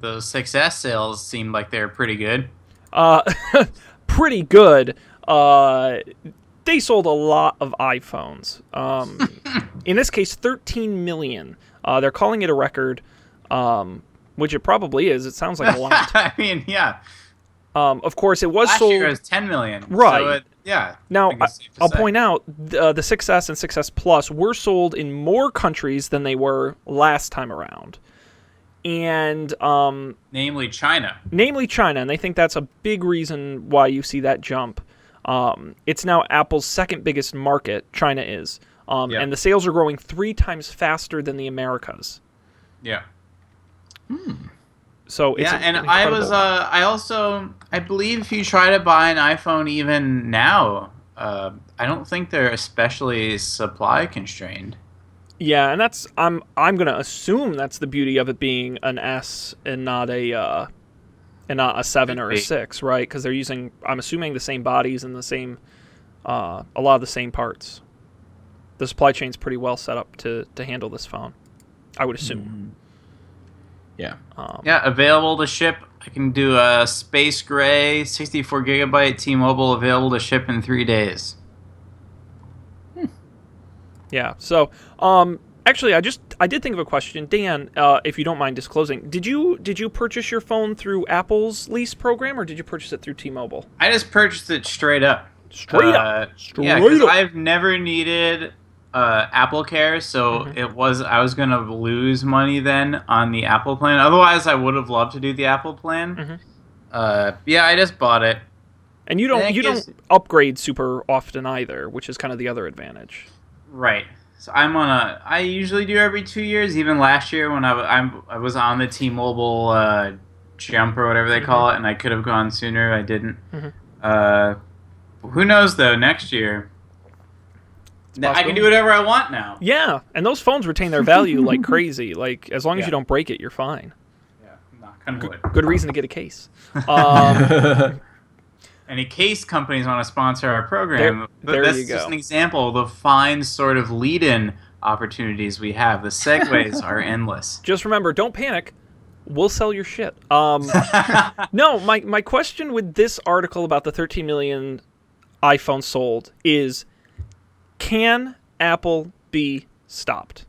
6S sales seemed like they're pretty good. Pretty good. They sold a lot of iPhones. In this case, 13 million. They're calling it a record, which it probably is. It sounds like a lot. I mean, yeah. Of course, it was Last sold. year it was 10 million. Right. So yeah. Now, I'll point out the 6S and 6S Plus were sold in more countries than they were last time around. And namely China. And they think that's a big reason why you see that jump. It's now Apple's second biggest market, China is. And the sales are growing 3 times faster than the Americas. Yeah. So it's I believe if you try to buy an iPhone even now, I don't think they're especially supply constrained. Yeah, and that's I'm going to assume that's the beauty of it being an S and not a 7 or a 6, right? Because they're using, I'm assuming, the same bodies and the same, a lot of the same parts. The supply chain's pretty well set up to handle this phone, I would assume. Yeah. Available to ship. I can do a space gray 64 gigabyte T-Mobile, available to ship in 3 days. Yeah. So, actually, I did think of a question, Dan. If you don't mind disclosing, did you purchase your phone through Apple's lease program, or did you purchase it through T-Mobile? I just purchased it straight up. Straight up. Yeah, because I've never needed Apple Care, so I was gonna lose money then on the Apple plan. Otherwise, I would have loved to do the Apple plan. I just bought it. And you don't upgrade super often either, which is kind of the other advantage. Right. So I usually do every 2 years. Even last year when I was on the T-Mobile jump or whatever they call it, and I could have gone sooner. I didn't. Who knows though? Next year, I can do whatever I want now. Yeah, and those phones retain their value like crazy. Like as long as you don't break it, you're fine. Yeah, knock on wood. Good reason to get a case. Any case companies want to sponsor our program, that's just an example of the fine sort of lead-in opportunities we have. The segues are endless. Just remember, don't panic. We'll sell your shit. No, my question with this article about the 13 million iPhones sold is, can Apple be stopped?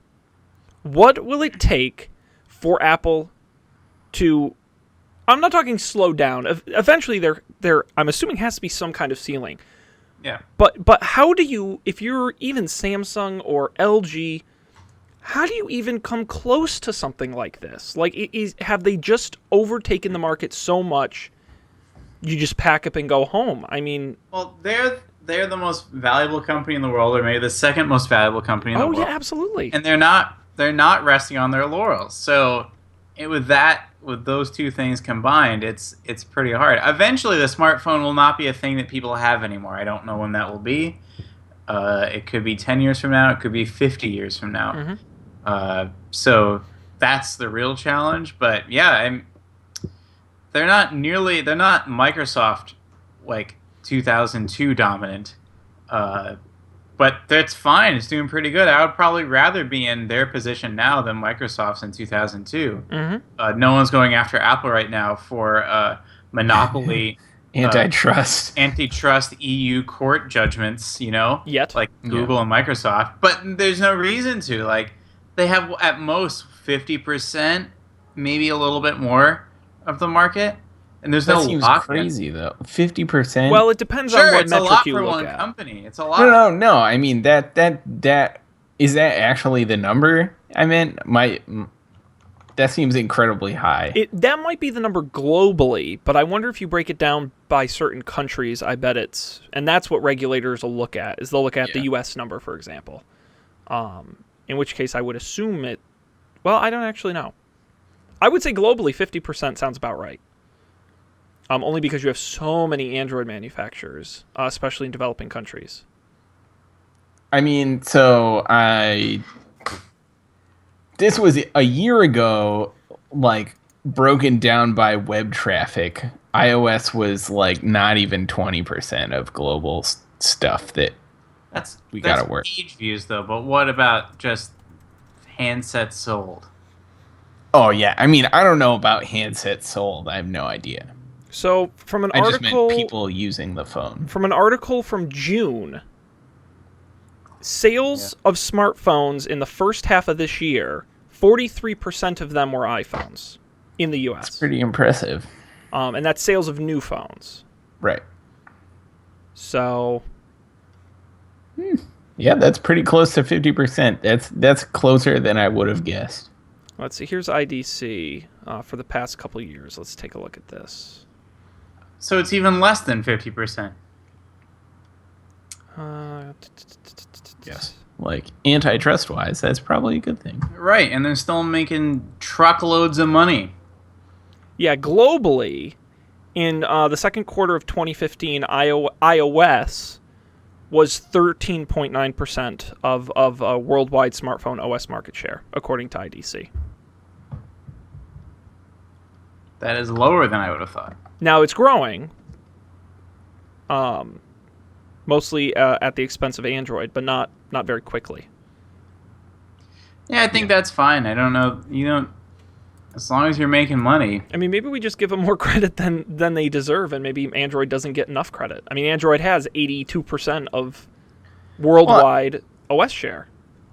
What will it take for Apple to... I'm not talking slow down. Eventually, there I'm assuming has to be some kind of ceiling. Yeah. But how do you, if you're even Samsung or LG, how do you even come close to something like this? Like, have they just overtaken the market so much, you just pack up and go home? I mean... Well, they're the most valuable company in the world, or maybe the second most valuable company in the world. Oh, yeah, absolutely. And they're not resting on their laurels. So, with those two things combined, it's pretty hard. Eventually, the smartphone will not be a thing that people have anymore. I don't know when that will be. It could be 10 years from now. It could be 50 years from now. So that's the real challenge. But yeah, they're not Microsoft like 2002 dominant. But but that's fine. It's doing pretty good. I would probably rather be in their position now than Microsoft's in 2002. No one's going after Apple right now for monopoly, Antitrust. antitrust EU court judgments. Yet. Like Google and Microsoft. But there's no reason to. Like, they have at most 50%, maybe a little bit more of the market. And there's That no seems lock-in. crazy though. 50%. Well, it depends on Sure, what it's a metric lot you for look one at. company. It's a lot. No. I mean that is that actually the number? I meant that seems incredibly high. That might be the number globally, but I wonder if you break it down by certain countries, I bet it's... And that's what regulators will look at, is they'll look at the U.S. number, for example. In which case I would assume it... Well, I don't actually know. I would say globally 50% sounds about right. Only because you have so many Android manufacturers, especially in developing countries. I mean, this was a year ago, like, broken down by web traffic. iOS was, like, not even 20% of global stuff that we got to work. That's page views, though. But what about just handsets sold? Oh, yeah. I mean, I don't know about handsets sold. I have no idea. So, from an I article... just meant people using the phone. From an article from June, sales of smartphones in the first half of this year, 43% of them were iPhones in the U.S. That's pretty impressive. And that's sales of new phones. Right. So... Yeah, that's pretty close to 50%. That's closer than I would have guessed. Let's see. Here's IDC for the past couple of years. Let's take a look at this. So it's even less than 50%. Yes. Like, antitrust-wise, that's probably a good thing. Right, and they're still making truckloads of money. Yeah, globally, in the second quarter of 2015, iOS was 13.9% of worldwide smartphone OS market share, according to IDC. That is lower than I would have thought. Now it's growing, mostly at the expense of Android, but not very quickly. Yeah, I think that's fine. I don't know. As long as you're making money. I mean, maybe we just give them more credit than they deserve, and maybe Android doesn't get enough credit. I mean, Android has 82% of worldwide OS share.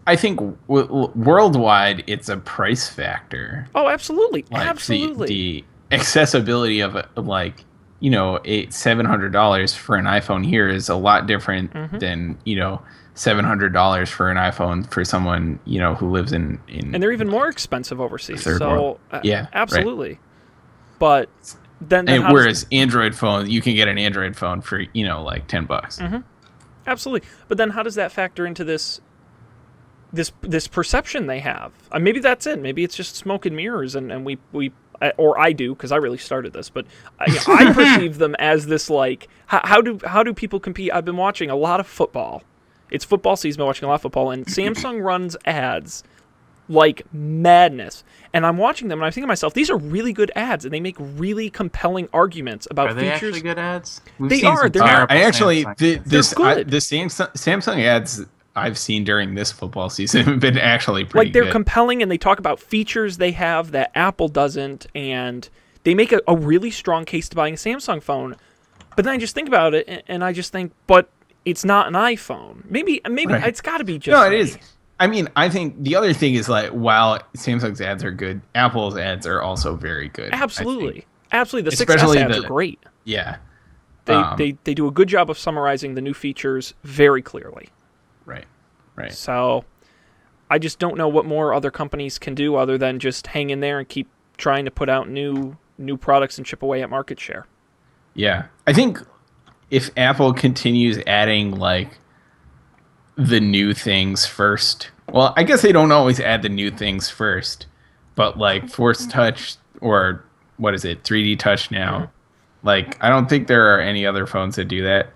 I think worldwide, it's a price factor. Oh, absolutely. Like Absolutely. The accessibility of $700 for an iPhone here is a lot different than $700 for an iPhone for someone who lives in and they're even more expensive overseas. third So world. Yeah, absolutely. Right. But then whereas Android phone, you can get an Android phone for like $10. Absolutely. But then how does that factor into this perception they have? Maybe that's it. Maybe it's just smoke and mirrors, and we or I do, because I really started this, but I perceive them as this, like, how do people compete? I've been watching a lot of football. It's football season. I've been watching a lot of football, and Samsung runs ads like madness. And I'm watching them, and I'm thinking to myself, these are really good ads, and they make really compelling arguments about features. Are they actually good ads? They are. They're I actually good. the Samsung ads I've seen during this football season have been actually pretty good. Like, they're compelling, and they talk about features they have that Apple doesn't, and they make a really strong case to buying a Samsung phone. But then I just think about it, and I just think, but it's not an iPhone. Maybe right. It's got to be just... No, it is. I mean, I think the other thing is, like, while Samsung's ads are good, Apple's ads are also very good. Absolutely. Absolutely. The 6S ads are great. Yeah. They do a good job of summarizing the new features very clearly. Right. So I just don't know what more other companies can do other than just hang in there and keep trying to put out new products and chip away at market share. Yeah. I think if Apple continues adding, like, the new things first, well, I guess they don't always add the new things first, but, like, Force Touch, or what is it, 3D Touch now, like, I don't think there are any other phones that do that, ?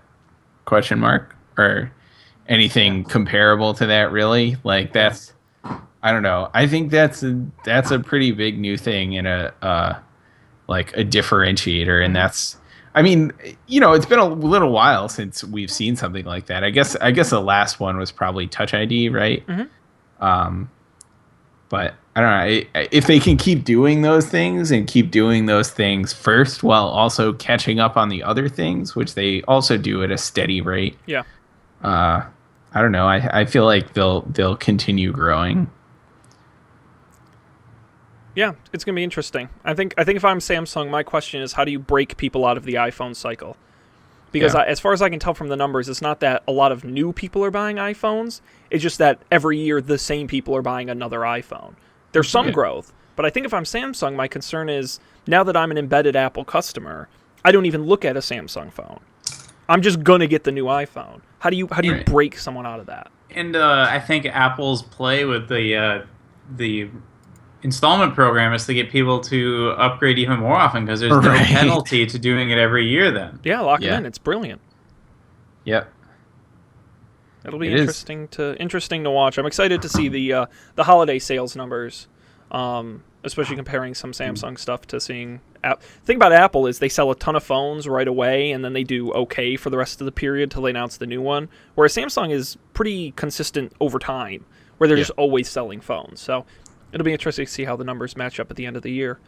Or anything comparable to that, really. Like, that's, I don't know. I think that's a pretty big new thing and a differentiator, and that's, I mean, it's been a little while since we've seen something like that. I guess the last one was probably Touch ID, right? Mm-hmm. But I don't know if they can keep doing those things and keep doing those things first while also catching up on the other things, which they also do at a steady rate. Yeah. I don't know. I feel like they'll continue growing. Yeah, it's gonna be interesting. I think if I'm Samsung, my question is, how do you break people out of the iPhone cycle? Because as far as I can tell from the numbers, it's not that a lot of new people are buying iPhones. It's just that every year the same people are buying another iPhone. There's some growth, but I think if I'm Samsung, my concern is, now that I'm an embedded Apple customer, I don't even look at a Samsung phone. I'm just gonna get the new iPhone. How do you break someone out of that? And I think Apple's play with the installment program is to get people to upgrade even more often, because there's no penalty to doing it every year then. Yeah, lock them in. It's brilliant. Yep. It'll be interesting to watch. I'm excited to see the holiday sales numbers, especially comparing some Samsung stuff to seeing. The thing about Apple is they sell a ton of phones right away, and then they do okay for the rest of the period till they announce the new one. Whereas Samsung is pretty consistent over time, where they're just always selling phones. So it'll be interesting to see how the numbers match up at the end of the year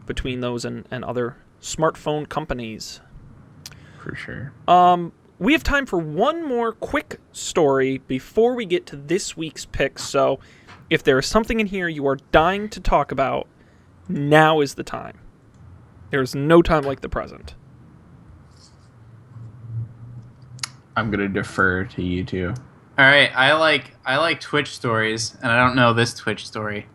between those and other smartphone companies. For sure. We have time for one more quick story before we get to this week's picks. So if there is something in here you are dying to talk about, now is the time. There's no time like the present. I'm going to defer to you two. All right, I like Twitch stories, and I don't know this Twitch story.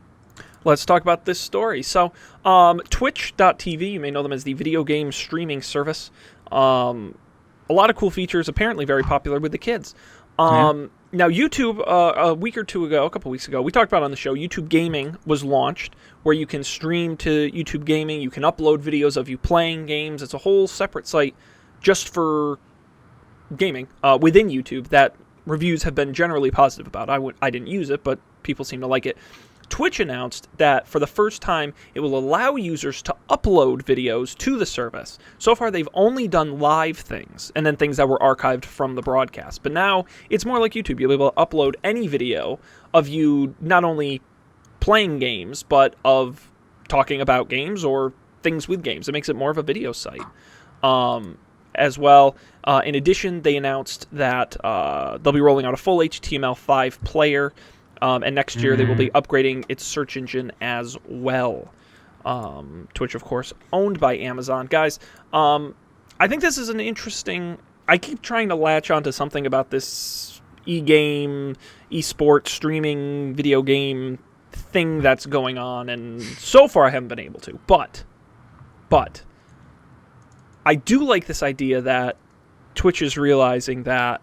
Let's talk about this story. So, Twitch.tv, you may know them as the video game streaming service. A lot of cool features, apparently very popular with the kids. Now, YouTube, a couple weeks ago, we talked about on the show, YouTube Gaming was launched, where you can stream to YouTube Gaming. You can upload videos of you playing games. It's a whole separate site just for gaming within YouTube that reviews have been generally positive about. I didn't use it, but people seem to like it. Twitch announced that for the first time, it will allow users to upload videos to the service. So far, they've only done live things, and then things that were archived from the broadcast. But now, it's more like YouTube. You'll be able to upload any video of you not only playing games, but of talking about games or things with games. It makes it more of a video site. As well, in addition, they announced that they'll be rolling out a full HTML5 player. And next year, they will be upgrading its search engine as well. Twitch, of course, owned by Amazon. Guys, I think this is an interesting... I keep trying to latch onto something about this e-game, e-sport, streaming, video game thing that's going on, and so far I haven't been able to. But, I do like this idea that Twitch is realizing that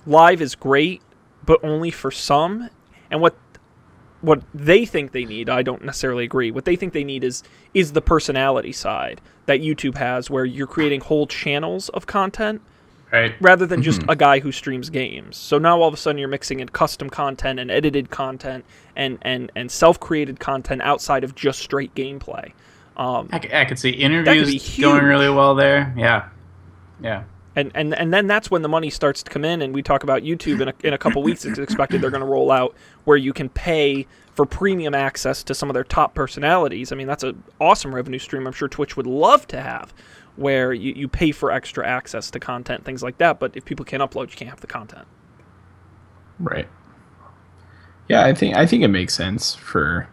live is great, but only for some. And what they think they need, I don't necessarily agree. What they think they need is the personality side that YouTube has, where you're creating whole channels of content, right, rather than just a guy who streams games. So now all of a sudden you're mixing in custom content and edited content and self-created content outside of just straight gameplay. I could see interviews going really well there. Yeah. And then that's when the money starts to come in, and we talk about YouTube in a couple weeks. It's expected they're going to roll out where you can pay for premium access to some of their top personalities. I mean, that's an awesome revenue stream I'm sure Twitch would love to have, where you pay for extra access to content, things like that. But if people can't upload, you can't have the content. Right. Yeah, I think it makes sense for...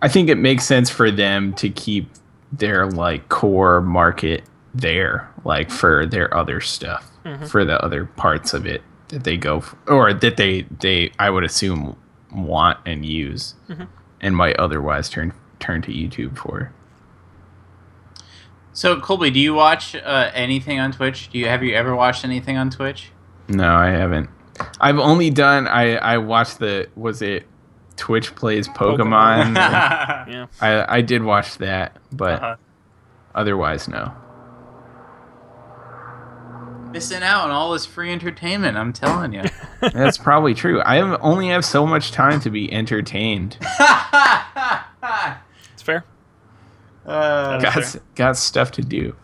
I think it makes sense for them to keep their core market there, for their other stuff, for the other parts of it that they go for, or that they I would assume want and use, and might otherwise turn to YouTube for. So Colby, do you watch anything on Twitch? Have you ever watched anything on Twitch? No, I haven't. I've only done I watched was it Twitch Plays Pokemon? Yeah. I did watch that, but otherwise no. Missing out on all this free entertainment, I'm telling you. That's probably true. only have so much time to be entertained. It's fair. That's fair. Got stuff to do.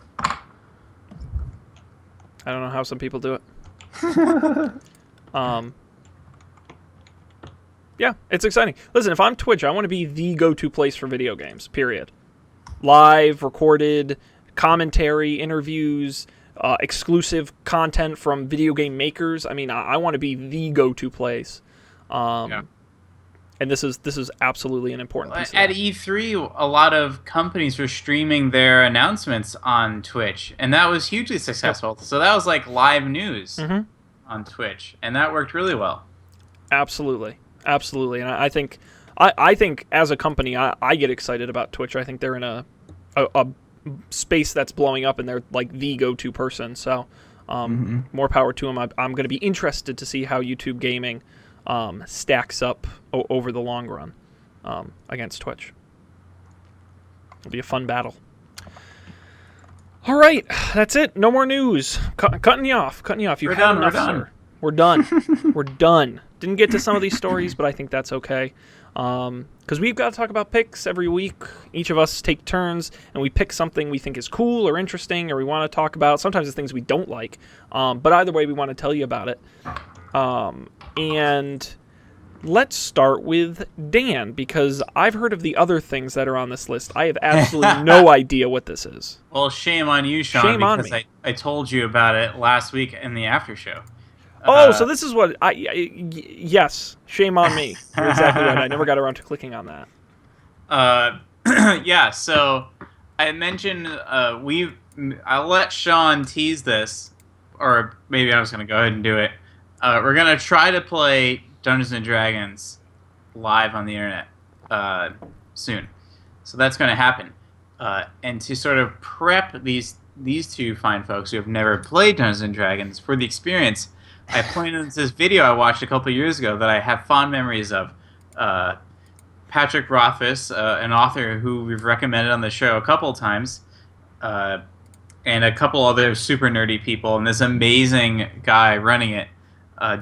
I don't know how some people do it. Yeah, it's exciting. Listen, if I'm Twitch, I want to be the go-to place for video games, period. Live, recorded, commentary, interviews, exclusive content from video game makers. I mean, I want to be the go-to place. And this is absolutely an important piece of At that. E3, a lot of companies were streaming their announcements on Twitch, and that was hugely successful. So that was like live news on Twitch, and that worked really well. Absolutely. And I think as a company, I get excited about Twitch. I think they're in a space that's blowing up, and they're like the go-to person. So more power to them. I'm going to be interested to see how YouTube gaming stacks up over the long run against Twitch. It'll be a fun battle. All right, that's it. No more news. Cutting you off. You've had enough, sir. We're done. We're done. Didn't get to some of these stories, but I think that's okay. Because we've got to talk about picks every week. Each of us take turns, and we pick something we think is cool or interesting or we want to talk about. Sometimes it's things we don't like. But either way, we want to tell you about it. And let's start with Dan, because I've heard of the other things that are on this list. I have absolutely no idea what this is. Well, shame on you, Sean, Shame on because me. I told you about it last week in the after show. So this is what yes, shame on me. You're exactly right. I never got around to clicking on that. Yeah, so I mentioned I'll let Sean tease this, or maybe I was going to go ahead and do it. We're going to try to play Dungeons and Dragons live on the internet soon. So that's going to happen. And to sort of prep these two fine folks who have never played Dungeons and Dragons for the experience, I pointed to this video I watched a couple of years ago that I have fond memories of. Patrick Rothfuss, an author who we've recommended on the show a couple of times, and a couple other super nerdy people, and this amazing guy running it,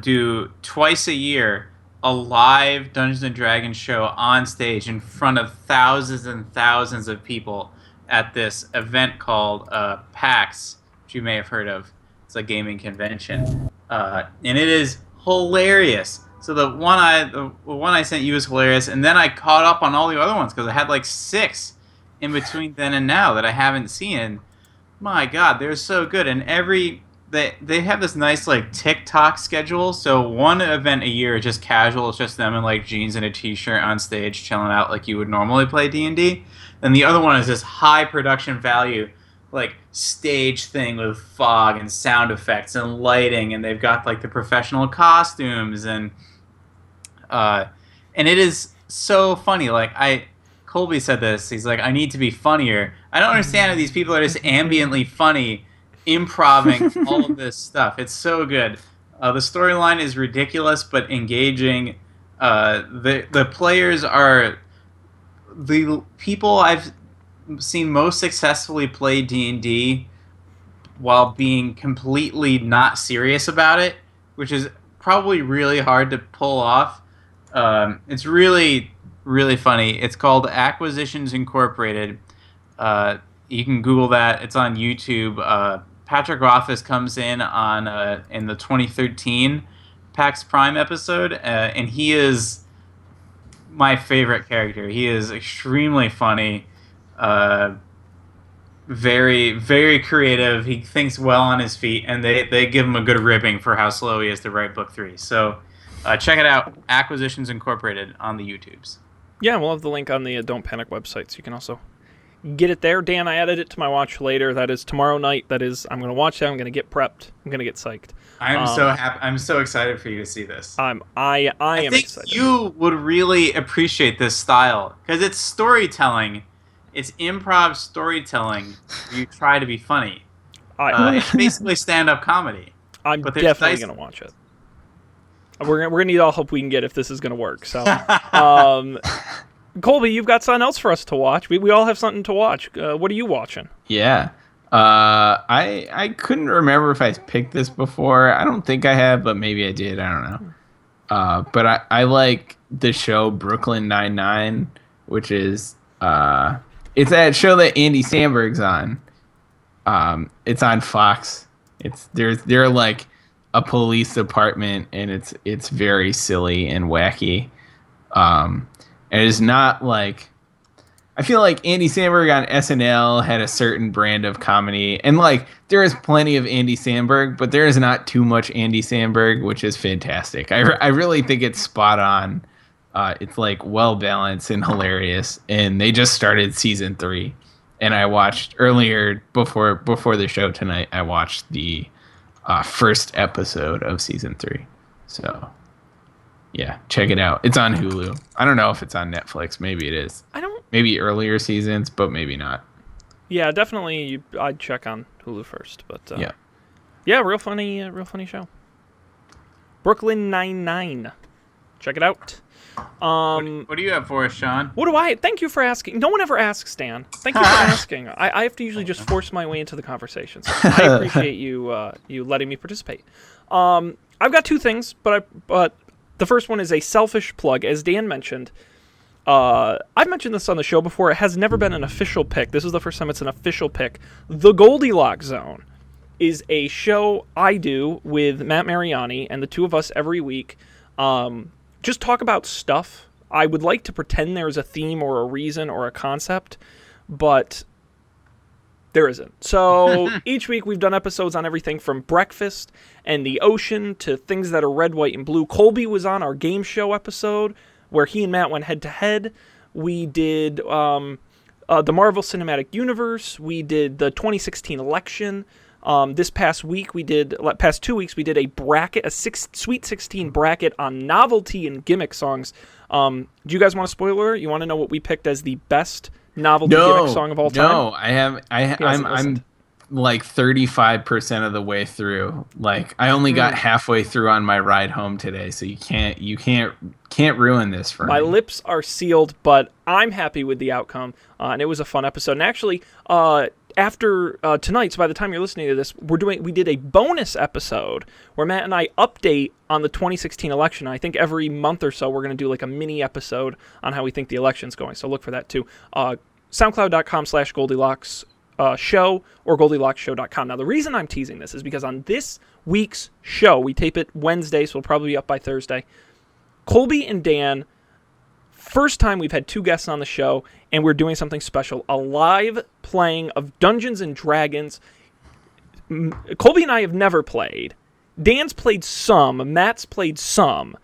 do twice a year a live Dungeons and Dragons show on stage in front of thousands and thousands of people at this event called PAX, which you may have heard of. It's a gaming convention. And it is hilarious. So the one I sent you was hilarious, and then I caught up on all the other ones because I had like 6 in between then and now that I haven't seen. And my God, they're so good. And they have this nice like TikTok schedule. So one event a year is just casual. It's just them in like jeans and a t-shirt on stage chilling out like you would normally play D&D. Then the other one is this high production value like stage thing with fog and sound effects and lighting, and they've got like the professional costumes and it is so funny. Like Colby said this, he's like, I need to be funnier. I don't understand how these people are just ambiently funny, improvising all of this stuff. It's so good. The storyline is ridiculous but engaging. The players are the people I've seen most successfully play D&D while being completely not serious about it, which is probably really hard to pull off. It's really, really funny. It's called Acquisitions Incorporated. You can Google that. It's on YouTube. Patrick Rothfuss comes in the 2013 PAX Prime episode, and he is my favorite character. He is extremely funny. Very, very creative. He thinks well on his feet, and they give him a good ribbing for how slow he is to write book 3. So check it out, Acquisitions Incorporated on the YouTubes. Yeah, we'll have the link on the Don't Panic website, so you can also get it there. Dan, I added it to my watch later. That is tomorrow night. That is, I'm going to watch that. I'm going to get prepped. I'm going to get psyched. I'm so happy. I'm so excited for you to see this. I am think excited. You would really appreciate this style because it's storytelling. It's improv storytelling. You try to be funny. It's basically stand-up comedy. I'm definitely going to watch it. We're gonna need all help we can get if this is gonna work. So, Colby, you've got something else for us to watch. We all have something to watch. What are you watching? Yeah. I couldn't remember if I picked this before. I don't think I have, but maybe I did. I don't know. But I like the show Brooklyn Nine-Nine, which is It's that show that Andy Samberg's on. It's on Fox. They're like a police department, and it's very silly and wacky. And it's not like, I feel like Andy Samberg on SNL had a certain brand of comedy, and like there is plenty of Andy Samberg, but there is not too much Andy Samberg, which is fantastic. I really think it's spot on. It's like well balanced and hilarious, and they just started season 3, and I watched earlier before the show tonight. I watched the first episode of season 3, so. Yeah, check it out. It's on Hulu. I don't know if it's on Netflix. Maybe it is. Maybe earlier seasons, but maybe not. Yeah, definitely. I'd check on Hulu first, but yeah, real funny show. Brooklyn Nine-Nine. Check it out. What do you have for us, Sean? What do I? Thank you for asking. No one ever asks, Dan. Thank you for asking. I have to usually just force my way into the conversation. So I appreciate you letting me participate. I've got 2 things, but the first one is a selfish plug. As Dan mentioned, I've mentioned this on the show before. It has never been an official pick. This is the first time it's an official pick. The Goldilocks Zone is a show I do with Matt Mariani and the 2 of us every week. Just talk about stuff. I would like to pretend there's a theme or a reason or a concept, but there isn't. So each week we've done episodes on everything from breakfast and the ocean to things that are red, white, and blue. Colby was on our game show episode where he and Matt went head-to-head. We did the Marvel Cinematic Universe. We did the 2016 election. This past 2 weeks, we did a bracket, a Sweet 16 bracket on novelty and gimmick songs. Do you guys want a spoiler? You want to know what we picked as the best novelty gimmick song of all time? No, I'm like 35% of the way through. Like I only got halfway through on my ride home today, so you can't ruin this for me. My lips are sealed, but I'm happy with the outcome, and it was a fun episode. And actually, after tonight, so by the time you're listening to this, we did a bonus episode where Matt and I update on the 2016 election. I think every month or so we're going to do like a mini episode on how we think the election's going. So look for that too. SoundCloud.com/Goldilocks show or GoldilocksShow.com. Now the reason I'm teasing this is because on this week's show, we tape it Wednesday, so it'll probably be up by Thursday. Colby and Dan, first time we've had 2 guests on the show, and we're doing something special, a live playing of Dungeons and Dragons. Colby and I have never played. Dan's played some. Matt's played some.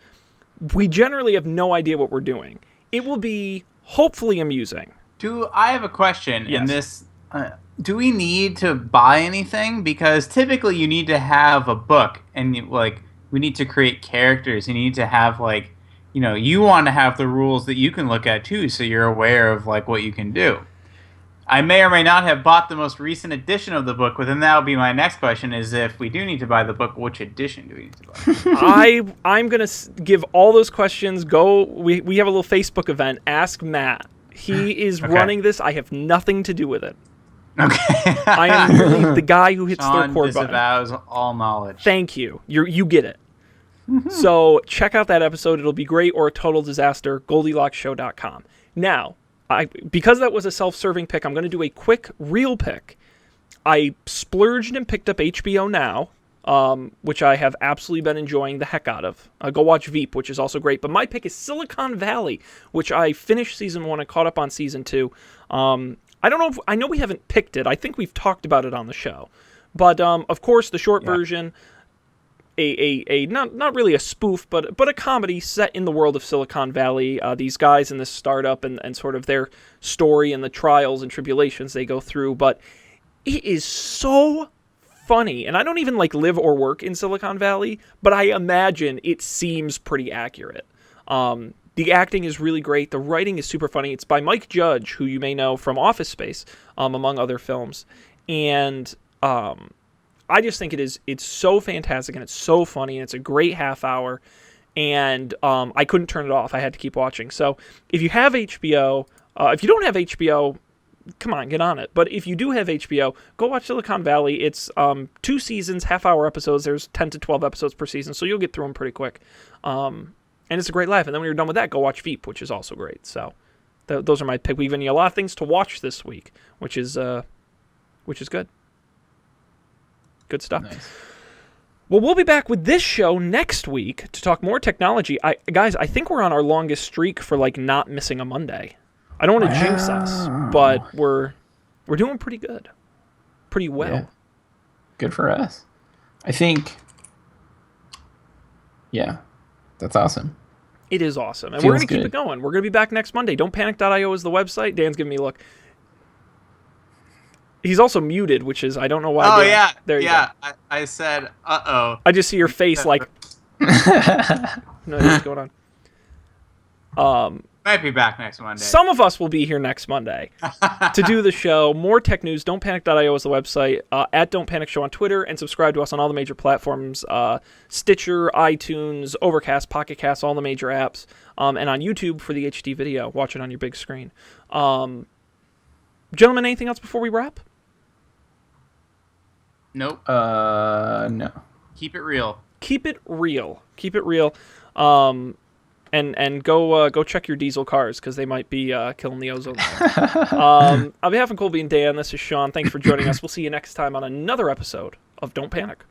We generally have no idea what we're doing. It will be hopefully amusing. I have a question Yes. in this. Do we need to buy anything? Because typically you need to have a book, and we need to create characters. You need to have you want to have the rules that you can look at too, so you're aware of what you can do. I may or may not have bought the most recent edition of the book, but then that would be my next question: is if we do need to buy the book, which edition do we need to buy? I'm gonna give all those questions. We have a little Facebook event. Ask Matt. He is running this. I have nothing to do with it. Okay. I am really the guy who hits the Sean record button. disavows all knowledge. Thank you. You get it. So check out that episode. It'll be great or a total disaster. GoldilocksShow.com. Now, because that was a self-serving pick, I'm going to do a quick real pick. I splurged and picked up HBO Now, which I have absolutely been enjoying the heck out of. Go watch Veep, which is also great. But my pick is Silicon Valley, which I finished season 1 and caught up on season 2. I don't know I know we haven't picked it. I think we've talked about it on the show. But, of course, the short version, a not really a spoof, but a comedy set in the world of Silicon Valley. These guys in this startup and sort of their story and the trials and tribulations they go through. But it is so funny. And I don't even live or work in Silicon Valley, but I imagine it seems pretty accurate. The acting is really great. The writing is super funny. It's by Mike Judge, who you may know from Office Space, among other films. And I just think it's so fantastic, and it's so funny, and it's a great half hour. And I couldn't turn it off. I had to keep watching. So if you have HBO, if you don't have HBO, come on, get on it. But if you do have HBO, go watch Silicon Valley. It's 2 seasons, half-hour episodes. There's 10 to 12 episodes per season, so you'll get through them pretty quick. And it's a great laugh. And then when you're done with that, go watch Veep, which is also great. So those are my pick. We've given you a lot of things to watch this week, which is good. Good stuff. Nice. Well, we'll be back with this show next week to talk more technology. Guys, I think we're on our longest streak for like not missing a Monday. I don't want to jinx us, but we're doing pretty good. Pretty well. Yeah. Good for us. I think, yeah, that's awesome. It is awesome. And Feels we're going to keep good. it going. We're going to be back next Monday. Don'tPanic.io is the website. Dan's giving me a look. He's also muted, which is, I don't know why. Oh, Dan, yeah. There you yeah. go. I said, uh-oh. I just see your face like, no, what's going on? Might be back next Monday. Some of us will be here next Monday to do the show. More tech news. Don'tPanic.io is the website. At Don't Panic Show on Twitter, and subscribe to us on all the major platforms: Stitcher, iTunes, Overcast, Pocket Cast, all the major apps, and on YouTube for the HD video. Watch it on your big screen. Gentlemen, anything else before we wrap? Nope. No. Keep it real. Keep it real. Keep it real. And go check your diesel cars because they might be killing the ozone layer. On behalf of Colby and Dan, this is Sean. Thanks for joining us. We'll see you next time on another episode of Don't Panic.